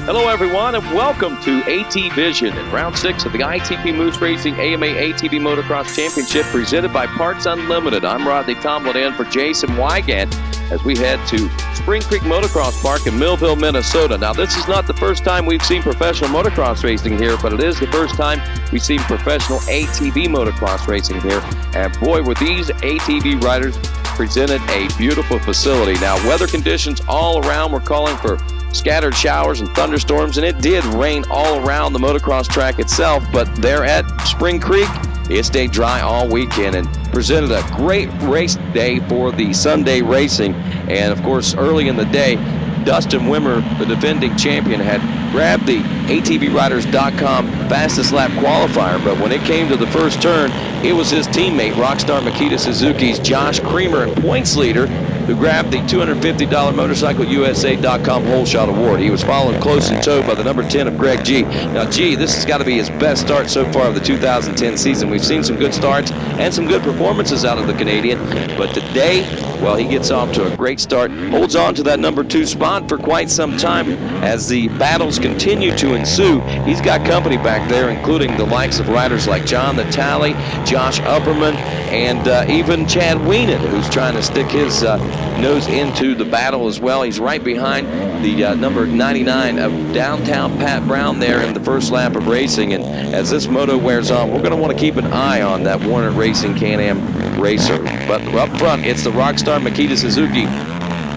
Hello, everyone, and welcome to ATVision in Round 6 of the ITP Moose Racing AMA ATV Motocross Championship presented by Parts Unlimited. I'm Rodney Tomlin in for Jason Wygant as we head to Spring Creek Motocross Park in Millville, Minnesota. Now, this is not the first time we've seen professional motocross racing here, but it is the first time we've seen professional ATV motocross racing here. And boy, were these ATV riders presented a beautiful facility. Now, weather conditions all around were calling for scattered showers and thunderstorms, and it did rain all around the motocross track itself, but there at Spring Creek, it stayed dry all weekend and presented a great race day for the Sunday racing. And of course, early in the day, Dustin Wimmer, the defending champion, had grabbed the ATVriders.com fastest lap qualifier, but when it came to the first turn, it was his teammate, Rockstar Makita Suzuki's Josh Creamer and points leader, who grabbed the $250 MotorcycleUSA.com Whole Shot Award. He was followed close in tow by the number 10 of Greg G. Now, G, this has got to be his best start so far of the 2010 season. We've seen some good starts and some good performances out of the Canadian, but today, well, he gets off to a great start, holds on to that number 2 spot for quite some time as the battles continue to ensue. He's got company back there, including the likes of riders like John Natale, Josh Upperman, and even Chad Weenan, who's trying to stick his nose into the battle as well. He's right behind the number 99 of Downtown Pat Brown there in the first lap of racing. And as this moto wears on, we're going to want to keep an eye on that Warner Racing Can-Am racer. But up front, it's the Rockstar Makita Suzuki.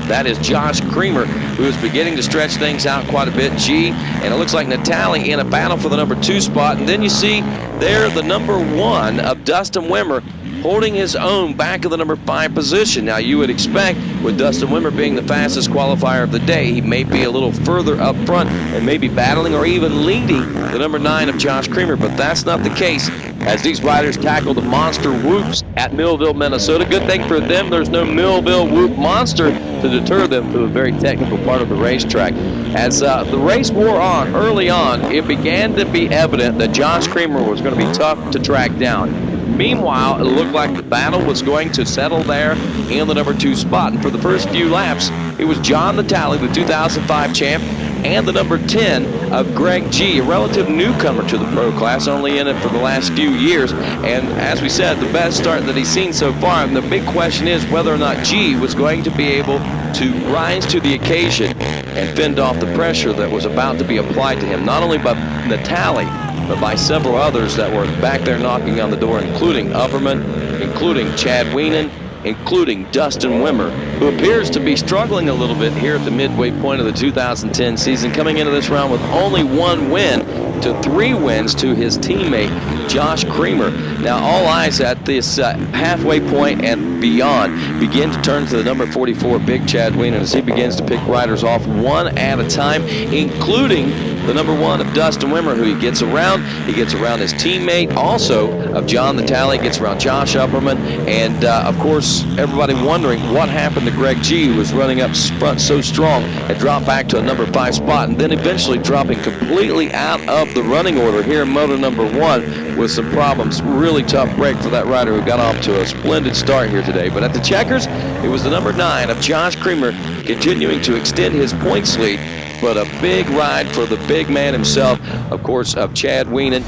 That is Josh Creamer, who is beginning to stretch things out quite a bit. G, and it looks like Natale in a battle for the number 2 spot. And then you see there the number 1 of Dustin Wimmer holding his own back of the number 5 position. Now, you would expect, with Dustin Wimmer being the fastest qualifier of the day, he may be a little further up front and maybe battling or even leading the number 9 of Josh Creamer, but that's not the case as these riders tackle the monster whoops at Millville, Minnesota. Good thing for them, there's no Millville whoop monster to deter them to a very technical part of the racetrack. As the race wore on, early on, it began to be evident that Josh Creamer was going to be tough to track down. Meanwhile, it looked like the battle was going to settle there in the number 2 spot. And for the first few laps, it was John Natale, the 2005 champ, and the number 10 of Greg G, a relative newcomer to the pro class, only in it for the last few years. And as we said, the best start that he's seen so far. And the big question is whether or not G was going to be able to rise to the occasion and fend off the pressure that was about to be applied to him, not only by Natale, but by several others that were back there knocking on the door, including Upperman, including Chad Weenan, including Dustin Wimmer, who appears to be struggling a little bit here at the midway point of the 2010 season, coming into this round with only 1 win to 3 wins to his teammate, Josh Creamer. Now, all eyes at this halfway point and beyond begin to turn to the number 44, Big Chad Weenan, as he begins to pick riders off one at a time, including the number 1 of Dustin Wimmer, who he gets around. He gets around his teammate, also of John Natale, gets around Josh Upperman, and of course, everybody wondering what happened to Greg G, who was running up front so strong and dropped back to a number 5 spot, and then eventually dropping completely out of the running order here in moto number 1 with some problems. Really tough break for that rider who got off to a splendid start here today. But at the checkers, it was the number 9 of Josh Creamer continuing to extend his points lead. But a big ride for the big man himself, of course, of Chad Weenan.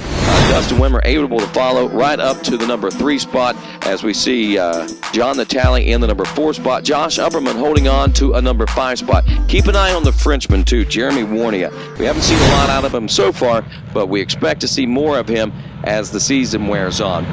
Dustin Wimmer able to follow right up to the number 3 spot as we see John Natale in the number 4 spot. Josh Upperman holding on to a number 5 spot. Keep an eye on the Frenchman, too, Jeremy Warnia. We haven't seen a lot out of him so far, but we expect to see more of him as the season wears on.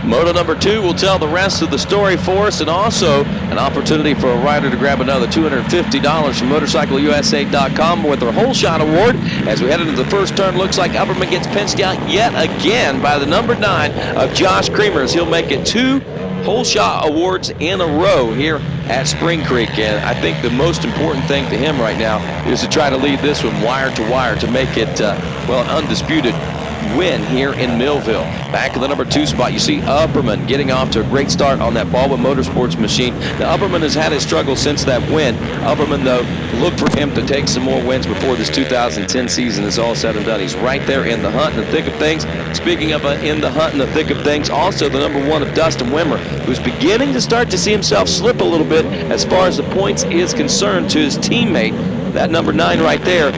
Moto number 2 will tell the rest of the story for us, and also an opportunity for a rider to grab another $250 from MotorcycleUSA.com with their Whole Shot Award. As we head into the first turn, looks like Upperman gets pinched out yet again by the number 9 of Josh Creamer, as he'll make it 2 Whole Shot Awards in a row here at Spring Creek. And I think the most important thing to him right now is to try to lead this one wire to wire to make it, well, an undisputed win here in Millville. Back in the number 2 spot, you see Upperman getting off to a great start on that Baldwin Motorsports machine. Now, Upperman has had his struggles since that win. Upperman, though, look for him to take some more wins before this 2010 season is all said and done. He's right there in the hunt and the thick of things. Speaking of in the hunt and the thick of things, also the number 1 of Dustin Wimmer, who's beginning to start to see himself slip a little bit as far as the points is concerned to his teammate, that number 9 right there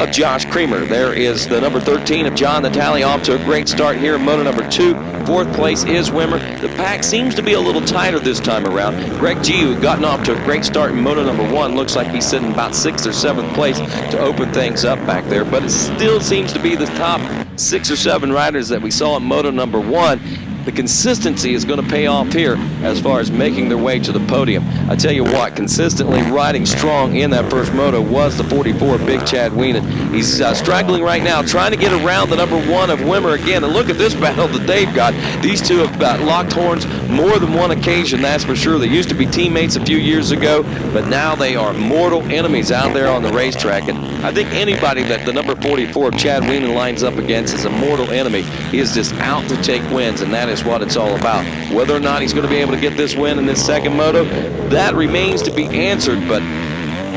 of Josh Creamer. There is the number 13 of John Natale, off to a great start here in moto number 2. 4th place is Wimmer. The pack seems to be a little tighter this time around. Greg G, who had gotten off to a great start in moto number 1, looks like he's sitting about 6th or 7th place to open things up back there, but it still seems to be the top 6 or 7 riders that we saw in moto number 1. The consistency is going to pay off here as far as making their way to the podium. I tell you what, consistently riding strong in that first moto was the 44 Big Chad Wienen. He's straggling right now, trying to get around the number 1 of Wimmer again. And look at this battle that they've got. These two have locked horns more than one occasion, that's for sure. They used to be teammates a few years ago, but now they are mortal enemies out there on the racetrack. And I think anybody that the number 44 of Chad Wienen lines up against is a mortal enemy. He is just out to take wins, and that is what it's all about. Whether or not he's going to be able to get this win in this second moto, that remains to be answered, but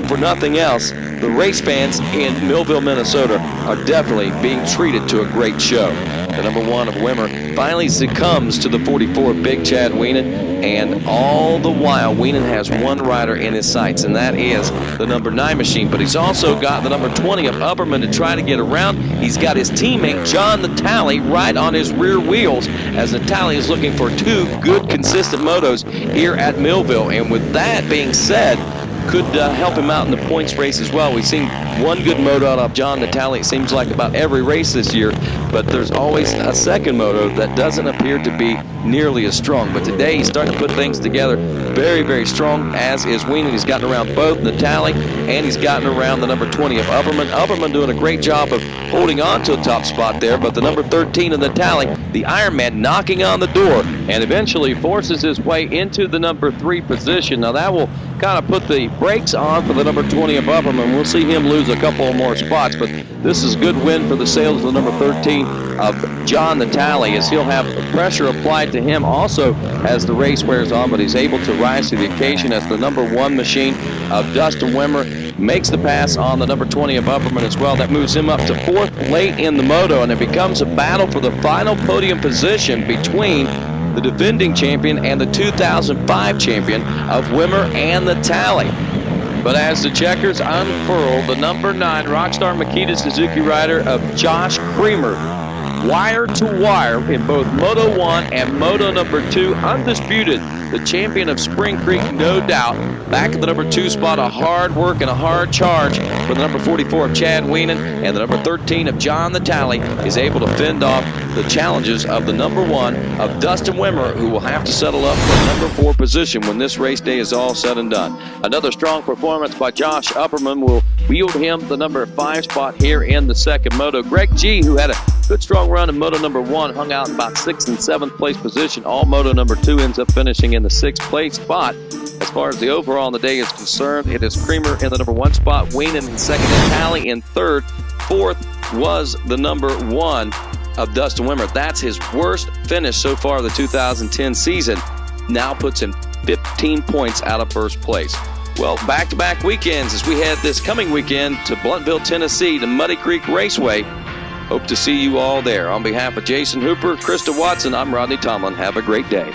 for nothing else, the race fans in Millville, Minnesota are definitely being treated to a great show. The number 1 of Wimmer finally succumbs to the 44 Big Chad Wienen, and all the while Wienen has one rider in his sights, and that is the number 9 machine. But he's also got the number 20 of Upperman to try to get around. He's got his teammate John Natale right on his rear wheels, as Natale is looking for 2 good consistent motos here at Millville. And with that being said, could help him out in the points race as well. We've seen one good moto out of John Natale, it seems like, about every race this year, but there's always a second moto that doesn't appear to be nearly as strong. But today he's starting to put things together very, very strong, as is Wienen. He's gotten around both Natale, and he's gotten around the number 20 of Upperman. Upperman doing a great job of holding on to a top spot there, but the number 13 of Natale, the Ironman, knocking on the door and eventually forces his way into the number 3 position. Now that will kind of put the brakes on for the number 20 of Upperman. We'll see him lose a couple more spots, but this is a good win for the sails of the number 13 of John Natale, as he'll have pressure applied to him also as the race wears on, but he's able to rise to the occasion as the number 1 machine of Dustin Wimmer makes the pass on the number 20 of Upperman as well. That moves him up to 4th late in the moto, and it becomes a battle for the final podium position between the defending champion and the 2005 champion of Wimmer and Natale. But as the checkers unfurl, the number 9 Rockstar Makita Suzuki rider of Josh Creamer, wire to wire in both Moto 1 and Moto number 2, undisputed, the champion of Spring Creek, no doubt. Back at the number 2 spot, a hard work and a hard charge for the number 44 of Chad Wienen, and the number 13 of John Natale is able to fend off the challenges of the number 1 of Dustin Wimmer, who will have to settle up for the number 4 position when this race day is all said and done. Another strong performance by Josh Upperman will wield him the number 5 spot here in the second moto. Greg G, who had a good strong run in moto number 1, hung out in about 6th and 7th place position. All moto number 2 ends up finishing in the 6th place spot. As far as the overall on the day is concerned, it is Creamer in the number 1 spot, Wienen in 2nd, and Natale in 3rd. 4th was the number 1 of Dustin Wimmer. That's his worst finish so far of the 2010 season. Now puts him 15 points out of 1st place. Well, back-to-back weekends as we head this coming weekend to Blunteville, Tennessee, to Muddy Creek Raceway. Hope to see you all there. On behalf of Jason Hooper, Krista Watson, I'm Rodney Tomlin. Have a great day.